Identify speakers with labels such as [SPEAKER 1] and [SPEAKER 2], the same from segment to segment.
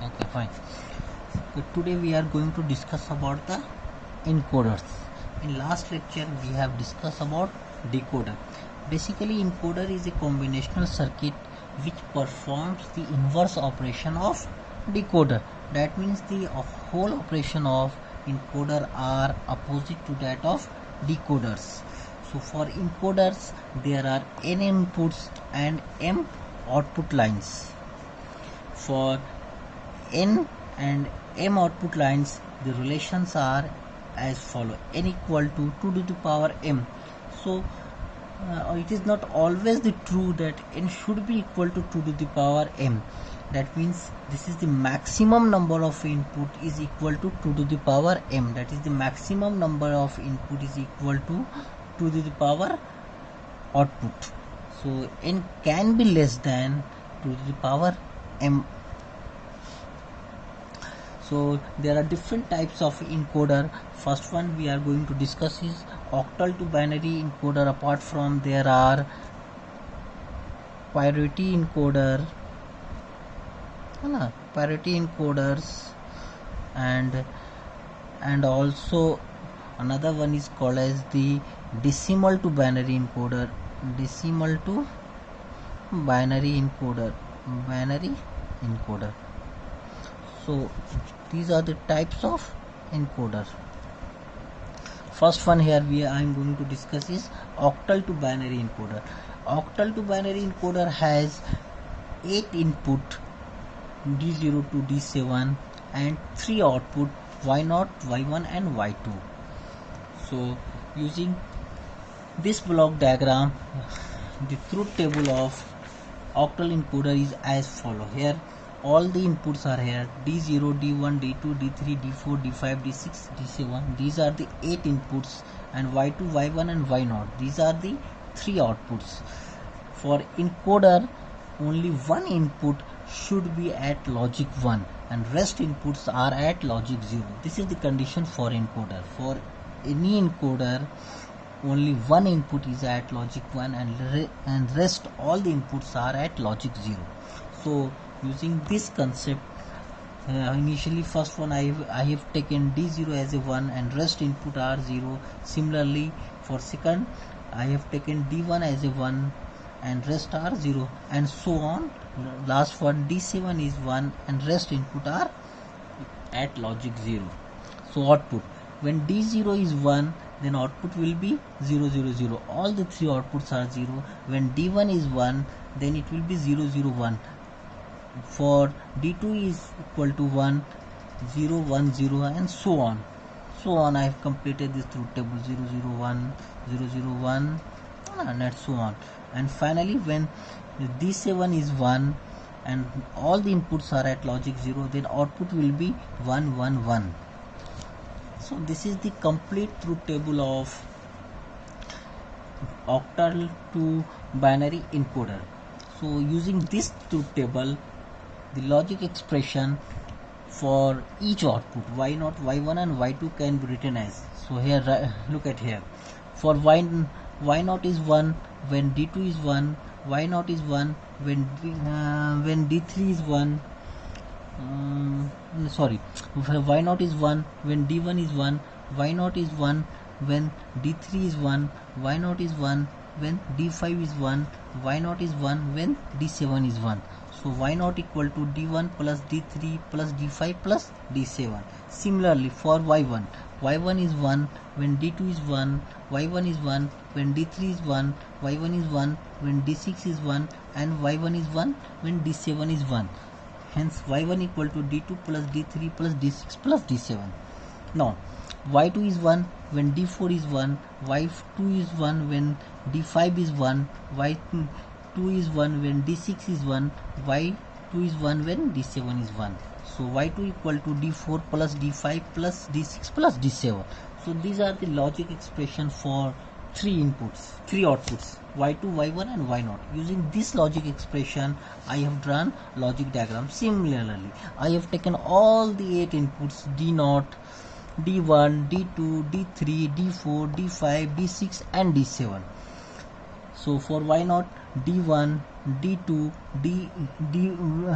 [SPEAKER 1] Okay, fine. So today we are going to discuss about the encoders. In last lecture we have discussed about decoder. Basically, encoder is a combinational circuit which performs the inverse operation of decoder. That means the whole operation of encoder are opposite to that of decoders. So for encoders there are n inputs and m output lines. For n and m output lines, the relations are as follow: n equal to 2 to the power m. So it is not always the true that n should be equal to 2 to the power m. That means this is the maximum number of input is equal to 2 to the power m. That is the maximum number of input is equal to 2 to the power output. So n can be less than 2 to the power m. So there are different types of encoder. First one we are going to discuss is octal to binary encoder. Apart from there are parity encoder, parity encoders, and also another one is called as the decimal to binary encoder. Decimal to binary encoder. So these are the types of encoder. First one here I am going to discuss is octal to binary encoder. Octal to binary encoder has 8 input D0 to D7 and 3 output Y0, Y1 and Y2. So using this block diagram, the truth table of octal encoder is as follow. Here all the inputs are here: D0, D1, D2, D3, D4, D5, D6, D7. These are the 8 inputs, and Y2, Y1 and Y0. These are the 3 outputs. For encoder, only one input should be at logic 1 and rest inputs are at logic 0. This is the condition for encoder. For any encoder, only one input is at logic 1 and rest all the inputs are at logic 0. So using this concept, initially first one I have taken D0 as a 1 and rest input are 0. Similarly for second I have taken D1 as a 1 and rest are 0, and so on. Last one D7 is 1 and rest input are at logic 0. So output, when D0 is 1, then output will be 0 0 0. All the 3 outputs are 0. When D1 is 1, then it will be 0 0 1. For D2 is equal to 1, 0 1 0 and so on. So on, I have completed this truth table: 0 0 1, 0 0 1 and so on. And finally when D7 is 1 and all the inputs are at logic 0, then output will be 1 1 1. So this is the complete truth table of octal to binary encoder. So using this truth table, the logic expression for each output Y0, Y1 and Y2 can be written as, so here look at here. For Y0 is 1 when D2 is 1, Y0 is 1 when D3 is 1, Y0 is 1 when D1 is 1, Y0 is 1 when D3 is 1, Y0 is 1 when D5 is 1, Y0 is 1 when D7 is 1. So Y0 equal to D1 plus D3 plus D5 plus D7. Similarly for Y1, Y1 is 1 when D2 is 1, Y1 is 1 when D3 is 1, Y1 is 1 when D6 is 1 and Y1 is 1 when D7 is 1. Hence Y1 equal to D2 plus D3 plus D6 plus D7. Now Y2 is 1 when D4 is 1, Y2 is 1 when D5 is 1, Y2 is 1 when D6 is 1, Y2 is 1 when D7 is 1. So Y2 equal to D4 plus D5 plus D6 plus D7. So these are the logic expression for 3 outputs Y2, Y1 and Y0. Using this logic expression, I have drawn logic diagram. Similarly, I have taken all the 8 inputs D0, D1, D2, D3, D4, D5, D6 and D7. So for y0 d1 d2 d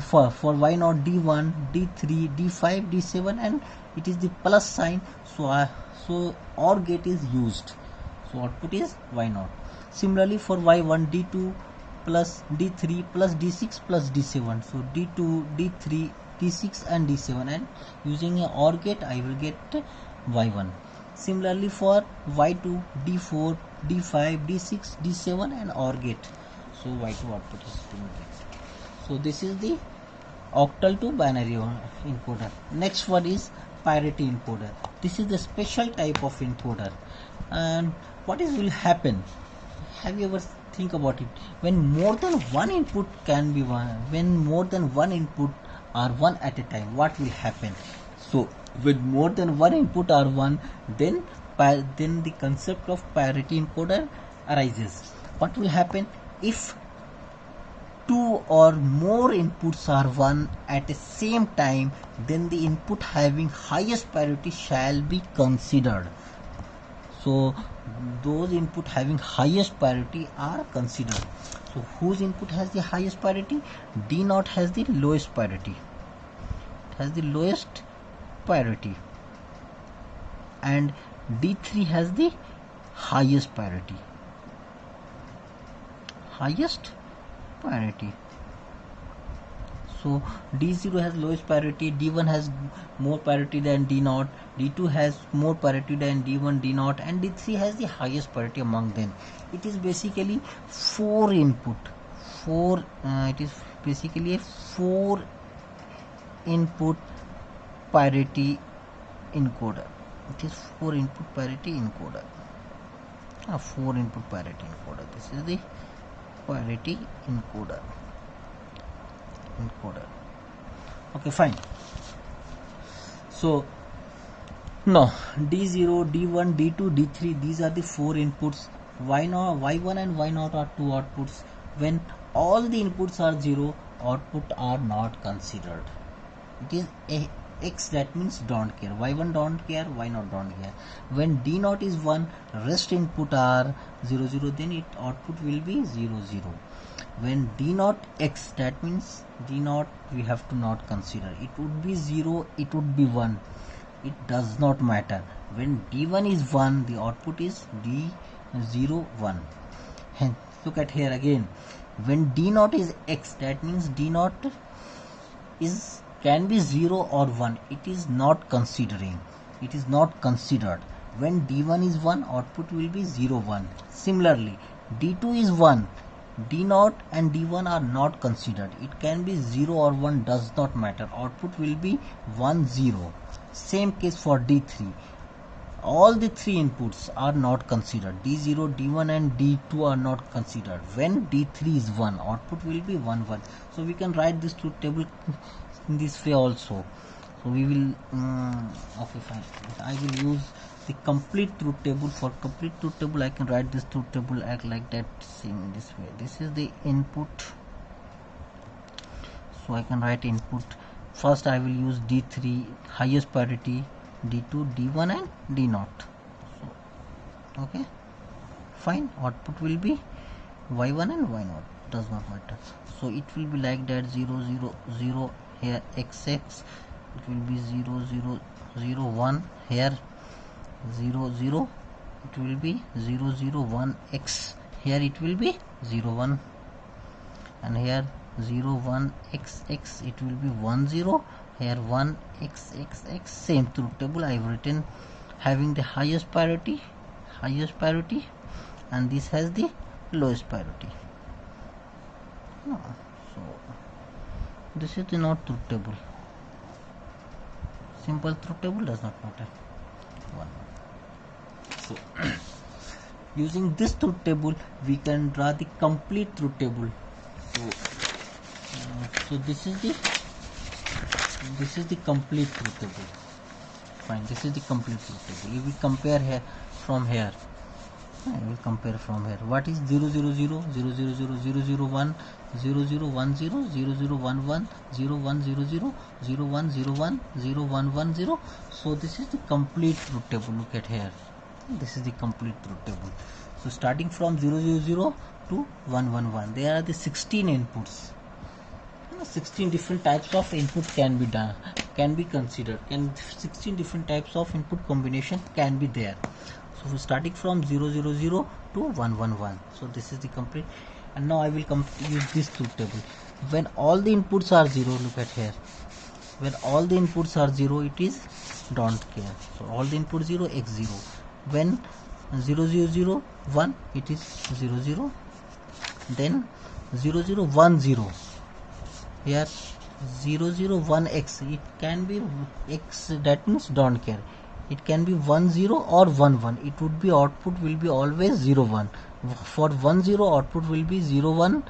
[SPEAKER 1] for y0 d1 d3 d5 d7, and it is the plus sign, so OR gate is used, so output is y0. Similarly for y1 d2 plus d3 plus d6 plus d7, so d2 d3 d6 and d7, and using a OR gate I will get y1. Similarly for y2 d4 d5 d6 d7 and OR gate, so y2 output is being get. So this is the octal to binary encoder. Next one is parity encoder. This is the special type of encoder, and what is will happen, have you ever think about it, when more than one input can be one, when more than one input are one at a time, what will happen? So with more than one input are one, then the concept of parity encoder arises. What will happen if two or more inputs are one at the same time, then the input having highest parity shall be considered. So those input having highest parity are considered. So whose input has the highest parity? D0 has the lowest parity. It has the lowest parity, and D3 has the highest parity. Highest parity. So D0 has lowest parity, D1 has more parity than D0, D2 has more parity than D1, D0, and D3 has the highest parity among them. It is basically four input. It is basically a 4 input parity encoder. It is 4 input parity encoder. 4 input parity encoder. This is the parity encoder. Okay, fine. So now D0, D1, D2, D3, these are the 4 inputs. Y1 and Y0 are 2 outputs. When all the inputs are 0, output are not considered. It is a X, that means don't care. Y1 don't care, Y0 don't care. When D0 is 1, rest input are 0, 0, then it output will be 0, 0. When D0 X, that means D0 we have to not consider. It would be 0, it would be 1. It does not matter. When D1 is 1, the output is D0, 1. Hence, look at here again. When D0 is X, that means D0 can be 0 or 1. It is not considering. It is not considered. When D1 is 1, output will be 0, 1. Similarly, D2 is 1. D0 and D1 are not considered. It can be 0 or 1, does not matter. Output will be 1, 0. Same case for D3. All the 3 inputs are not considered. D0, D1 and D2 are not considered. When D3 is 1, output will be 1, 1. So we can write this truth table in this way also. So we will okay, fine. I will use the complete truth table. For complete truth table I can write this truth table act like that, in this way. This is the input, so I can write input. First I will use D3 highest parity, D2, D1 and D0. So okay, fine. Output will be Y1 and Y0, does not matter. So it will be like that, 0, 0, 0 here, XX it will be 0, 0, 0, 1 here, 0, 0 it will be 0, 0, 1 X here, it will be 0, 1, and here 0, 1 X X it will be 1, 0 here, 1 X X X. Same truth table I have written, having the highest parity, and this has the lowest parity. So this is the not truth table. Simple truth table does not matter. 1. So using this truth table we can draw the complete truth table. So this is the complete truth table. Fine, this is the complete truth table. If we compare here from here, I will compare from here. What is 0, 0, 0, 0, 0, 0, 0, 0, 1, 0, 0, 1, 0, 0, 0, 1, 1, 0, 1, 0, 0, 0, 1, 0, 1, 0, 1, 1, 0. So this is the complete truth table. Look at here. This is the complete truth table. So starting from 0, 0, 0, to 111. There are the 16 inputs. 16 different types of input can be done, can be considered, 16 different types of input combination can be there. So starting from 000 to 111. So this is the complete. And now I will use this truth table. When all the inputs are 0, look at here, when all the inputs are 0, it is don't care. So all the inputs 0, x 0. When 1, it is 0. Then 0010, here 001x, it can be x, that means don't care. It can be 10 or 11. It would be, output will be always 01. For 10 output will be 01.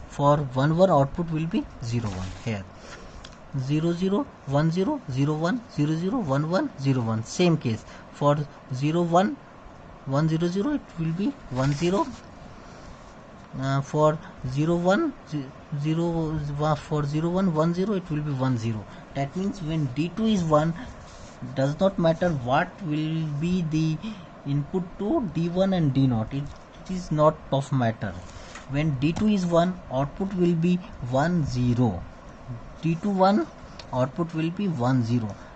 [SPEAKER 1] For 11 output will be 01. Here 0010 01 0011 01. Same case for 01 100 it will be 10. For 01 for 0110 it will be 10. That means when D2 is 1, does not matter what will be the input to D1 and D0, it is not of matter. When D2 is 1, output will be 10. D2 1, output will be 10.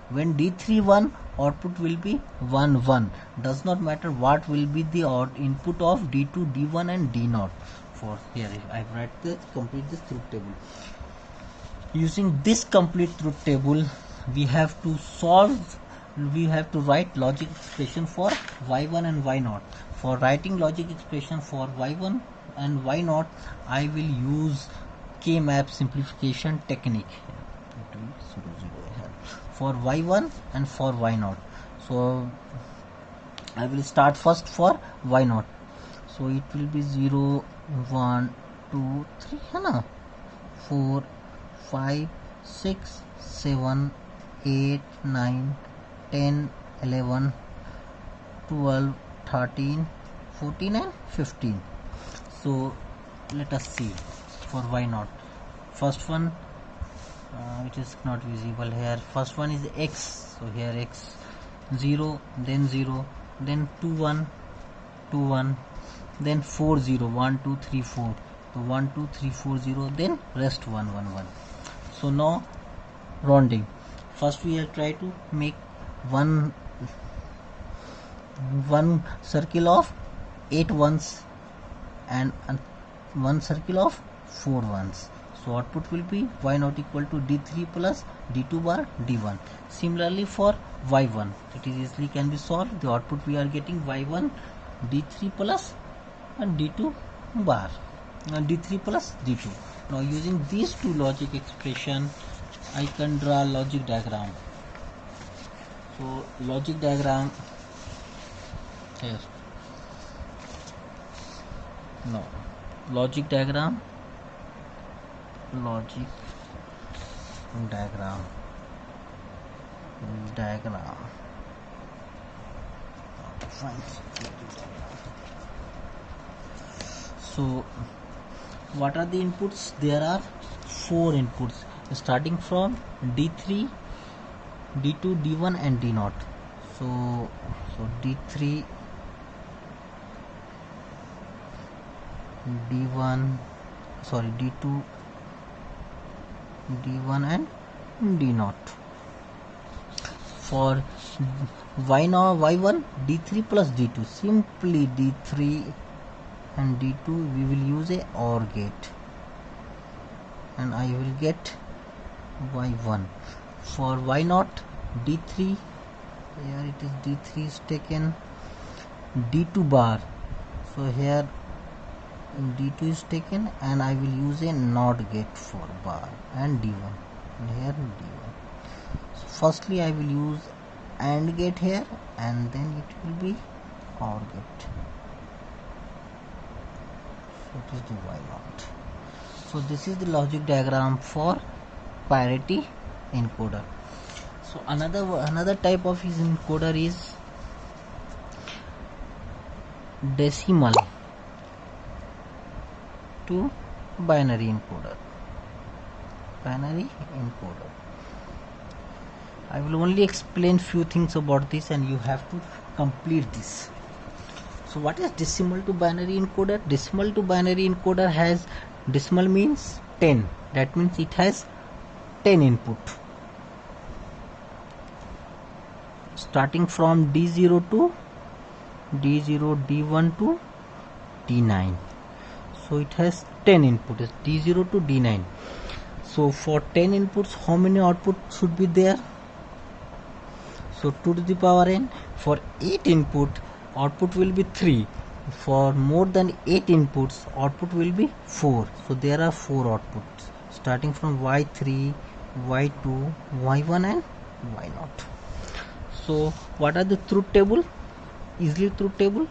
[SPEAKER 1] When D3 1, output will be 11. Does not matter what will be the input of D2, D1 and D0. For here I write this, complete this truth table. Using this complete truth table, we have to write logic expression for y1 and y0. For writing logic expression for y1 and y0, I will use K-map simplification technique for y1 and for y0. So I will start first for y0. So it will be 0 1 2 3 है ना, 4 5 6 7 8 9 10 11 12 13 14 and 15. So let us see for y0. First one which is not visible here, first one is x. So here x 0, then 0, then 2 1 2 1, then 4 0 1 2 3 4. So 1 2 3 4 0, then rest 1 1 1. So now rounding. First we will try to make one circle of 8 ones and one circle of 4 ones. So output will be y0 equal to d3 plus d2 bar d1. Similarly for y1, it is easily can be solved. The output we are getting y1 d3 plus and d2 bar d3 plus d2. Now using these two logic expression, I can draw logic diagram. So logic diagram here. No, logic diagram. Fine. So what are the inputs? There are 4 inputs starting from D3, D2, D1 and D0. So D3, D1, sorry D2, D1 and D0. For y1 D3 plus D2, simply D3 and D2 we will use a OR gate and I will get y1. For y0 D3, here it is D3 is taken, D2 bar. So here D2 is taken and I will use a NOT gate for bar and D1 and here D1. So firstly I will use AND gate here and then it will be OR gate. So it is the y0. So this is the logic diagram for parity encoder. So another type of his encoder is decimal to binary encoder. I will only explain few things about this and you have to complete this. So what is decimal to binary encoder? Decimal to binary encoder has, decimal means 10, that means it has 10 input starting from D0 to D0, D1 to D9. So it has 10 inputs, D0 to D9. So for 10 inputs, how many output should be there? So 2 to the power n. For 8 input, output will be 3. For more than 8 inputs, output will be 4. So there are 4 outputs starting from Y3, Y2, Y1 and Y0. So what are the truth table? Easily truth table: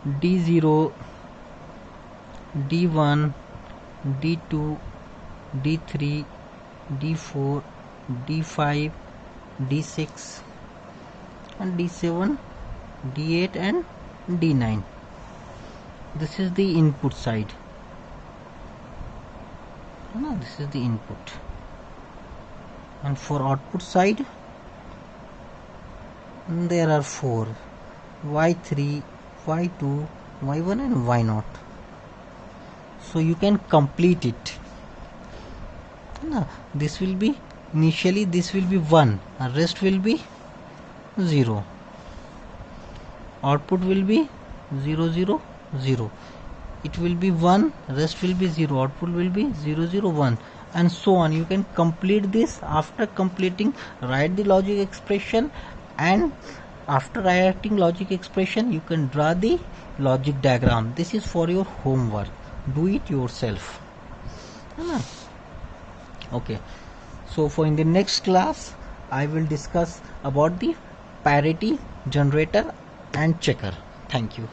[SPEAKER 1] D0, D1, D2, D3, D4, D5, D6 and D7, D8 and D9. This is the input side. No, this is the input. And for output side, there are 4: Y3, Y2, Y1 and Y0. So you can complete it. This will be, initially this will be 1 and rest will be 0. Output will be 0, 0, 0. It will be 1, rest will be 0. Output will be 0, 0, 1 and so on. You can complete this. After completing, write the logic expression, and after writing logic expression you can draw the logic diagram. This is for your homework. Do it yourself. Okay, so for in the next class I will discuss about the parity generator and checker. Thank you.